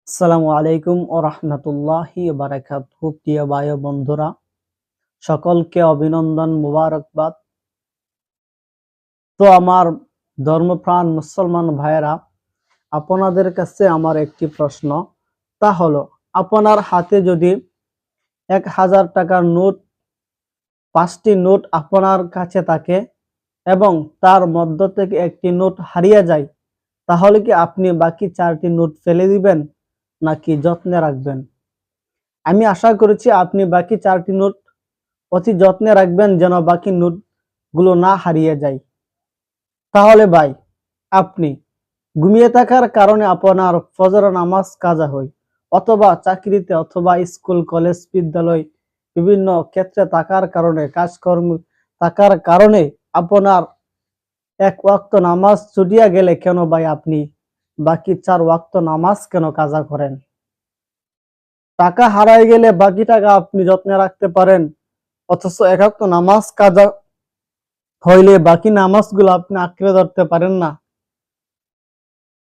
আসসালামু আলাইকুম ও রহমতুল্লাহি বারাকাতুহু। প্রিয় ভাই ও বন্ধুরা, সকলকে অভিনন্দন, মুবারকবাদ। তো আমার ধর্মপ্রাণ মুসলমান ভাইয়েরা, আপনাদের কাছে আমার একটি প্রশ্ন, তা হলো আপনার হাতে যদি 1000 টাকার নোট, 5টি নোট আপনার কাছে থাকে এবং তার মধ্য থেকে একটি নোট হারিয়ে যায়, তাহলে কি আপনি বাকি 4টি নোট ফেলে দিবেন নাকি যত্নে রাখবেন? আমি আশা করেছি আপনি বাকি 4টি নোট অতি যত্নে রাখবেন যেন বাকি নোটগুলো না হারিয়ে যায়। তাহলে ভাই, আপনি ঘুমিয়ে থাকার কারণে আপনার ফজর নামাজ কাজা হয়, অথবা চাকরিতে অথবা স্কুল কলেজ বিদ্যালয় বিভিন্ন ক্ষেত্রে থাকার কারণে, কাজকর্ম থাকার কারণে আপনার এক ওয়াক্ত নামাজ ছুটিয়া গেলে কেন ভাই আপনি বাকি 4 ওয়াক্ত নামাজ কেন কাজা করেন? টাকা হারাই গেলে বাকি টাকা আপনি যত্নে রাখতে পারেন, অথচ এক ওয়াক্ত নামাজ কাজা হইলে বাকি নামাজগুলো আপনি আঁকড়ে ধরতে পারেন না।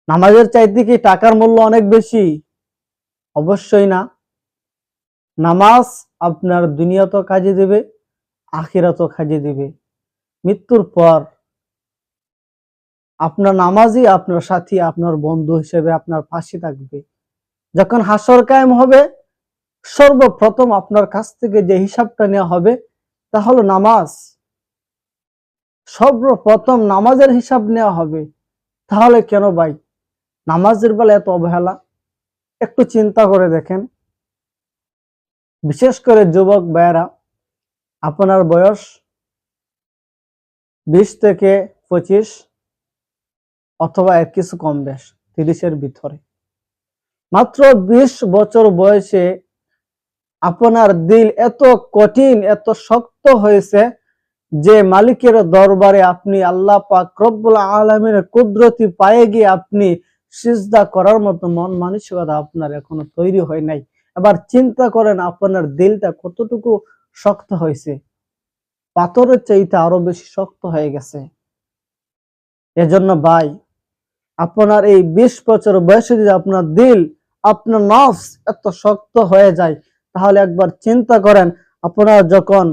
নামাজের চাইতে কি টাকার মূল্য অনেক বেশি? অবশ্যই না। নামাজ আপনার দুনিয়াতেও কাজে দিবে, আখিরাতেও কাজে দিবে। মৃত্যুর পর আপনার নামাজই আপনার সাথী, আপনার বন্ধু হিসেবে আপনার পাশে থাকবে। যখন হাসর কায়েম হবে, সর্বপ্রথম আপনার কাছ থেকে যে হিসাবটা নেওয়া হবে তা হলো নামাজ। সর্বপ্রথম নামাজের হিসাব নেওয়া হবে। তাহলে কেন ভাই নামাজের বেলা এত অবহেলা? একটু চিন্তা করে দেখেন। বিশেষ করে যুবক ভাইয়েরা, আপনার বয়স 20 থেকে 25 অথবা এর কিছু কম বেশ 30-এর ভিতরে, মাত্র 20 বছর বয়সে আপনার দিল এত কঠিন, এত শক্ত হয়েছে যে মালিকের দরবারে আপনি আল্লাহ পাক রব্বুল আলামিনের কুদরতি পায়ে গিয়ে আপনি সিজদা করার মতো মন মানসিকতা আপনার এখনো তৈরি হয় নাই। এবার চিন্তা করেন আপনার দিলটা কতটুকু শক্ত হয়েছে। পাথরের চাইতে আরো বেশি শক্ত হয়ে গেছে। এজন্য ভাই, আপনার এই 20 বছর বয়সে যদি আপনার দিল, আপনার নফস এত শক্ত হয়ে যায়, তাহলে একবার চিন্তা করেন আপনার যখন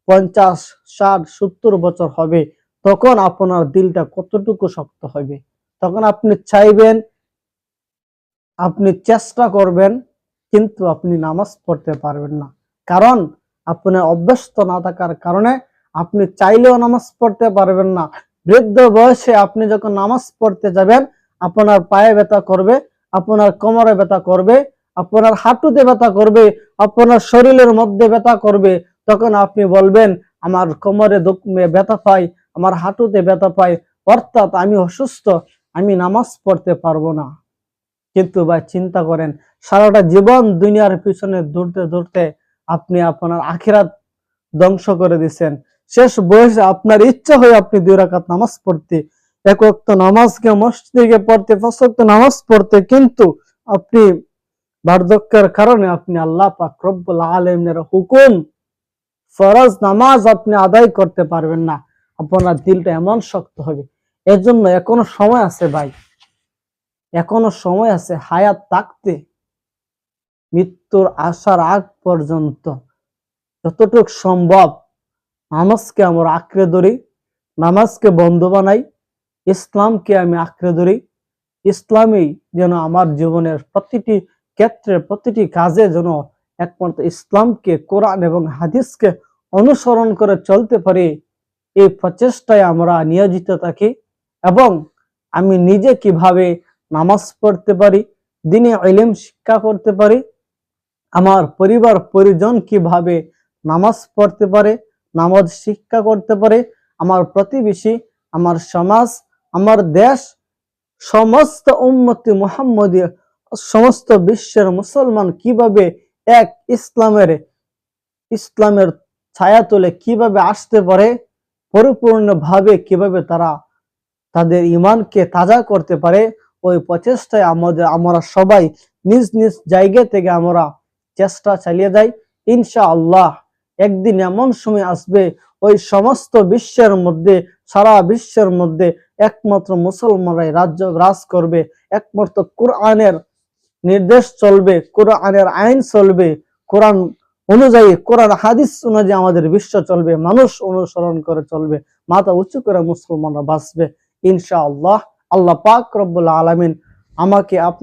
50, 60, 70 বছর হবে, তখন আপনার দিলটা কতটুকু শক্ত হবে। তখন আপনি চাইবেন, আপনি চেষ্টা করবেন, কিন্তু আপনি নামাজ পড়তে পারবেন না। কারণ আপনার অভ্যস্ত না থাকার কারণে আপনি চাইলেও নামাজ পড়তে পারবেন না। বৃদ্ধ বয়সে আপনি যখন নামাজ পড়তে যাবেন, আপনার পায়ে ব্যথা করবে, আপনার কোমরে ব্যথা করবে, আপনার হাঁটুতে ব্যথা করবে, আপনার শরীরের মধ্যে ব্যথা করবে। তখন আপনি বলবেন, আমার কোমরে ব্যথা পাই, আমার হাঁটুতে ব্যথা পাই, অর্থাৎ আমি অসুস্থ, আমি নামাজ পড়তে পারবো না। কিন্তু ভাই চিন্তা করেন, সারাটা জীবন দুনিয়ার পিছনে দৌড়তে দৌড়তে আপনি আপনার আখিরাত ধ্বংস করে দিচ্ছেন। শেষ বয়সে আপনার ইচ্ছা হয় আপনি 2 রাকাত নামাজ পড়তে, এক ওয়াক্ত নামাজকে মসজিদে গিয়ে পড়তে, 5 ওয়াক্ত নামাজ পড়তে, কিন্তু আপনি বার্ধক্যের কারণে আপনি আল্লাহ পাক রব্বুল আলামিনের হুকুম, ফরজ নামাজ আপনি আদায় করতে পারবেন না। আপনার দিলটা এমন শক্ত হবে। এজন্য এখনো সময় আছে ভাই, এখনো সময় আছে। হায়াত থাকতে, মৃত্যুর আসার আগ পর্যন্ত যতটুকু সম্ভব নামাজকে আমরা আঁকড়ে ধরি, নামাজকে বন্ধু বানাই, ইসলামকে আমি আঁকড়ে ধরি। ইসলামই যেন আমার জীবনের প্রতিটি ক্ষেত্রে, প্রতিটি কাজে যেন একমাত্র ইসলামকে, কোরআন এবং হাদিসকে অনুসরণ করে চলতে পারি, এই প্রচেষ্টায় আমরা নিয়োজিত থাকি। এবং আমি নিজে কিভাবে নামাজ পড়তে পারি, দ্বীনি ইলম শিক্ষা করতে পারি, আমার পরিবার পরিজন কিভাবে নামাজ পড়তে পারে, নামাজ শিক্ষা করতে পারে, আমার প্রতিবেশী, আমার সমাজ, আমার দেশ, সমস্ত উম্মতি মুহাম্মদী, সমস্ত বিশ্বের মুসলমান কিভাবে এক ইসলামের ছায়া তলে কিভাবে আসতে পারে, পরিপূর্ণভাবে কিভাবে তারা তাদের ঈমানকে তাজা করতে পারে, ওই প্রচেষ্টায় আমরা সবাই নিজ নিজ জায়গা থেকে আমরা চেষ্টা চালিয়ে যাই। ইনশাআল্লাহ একদিন এমন সময় আসবে, ওই সমস্ত বিশ্বের মধ্যে, সারা বিশ্বের মধ্যে একমাত্র মুসলমানরাই রাজ করবে, একমাত্র কোরআনের নির্দেশ চলবে, কোরআনের আইন চলবে, কোরআন অনুযায়ী, কোরআন হাদিস অনুযায়ী আমাদের বিশ্ব চলবে, মানুষ অনুসরণ করে চলবে, মাথা উঁচু করে মুসলমানরা বাঁচবে ইনশাআল্লাহ। আল্লাহ পাক রব্বুল আলামিন আমাকে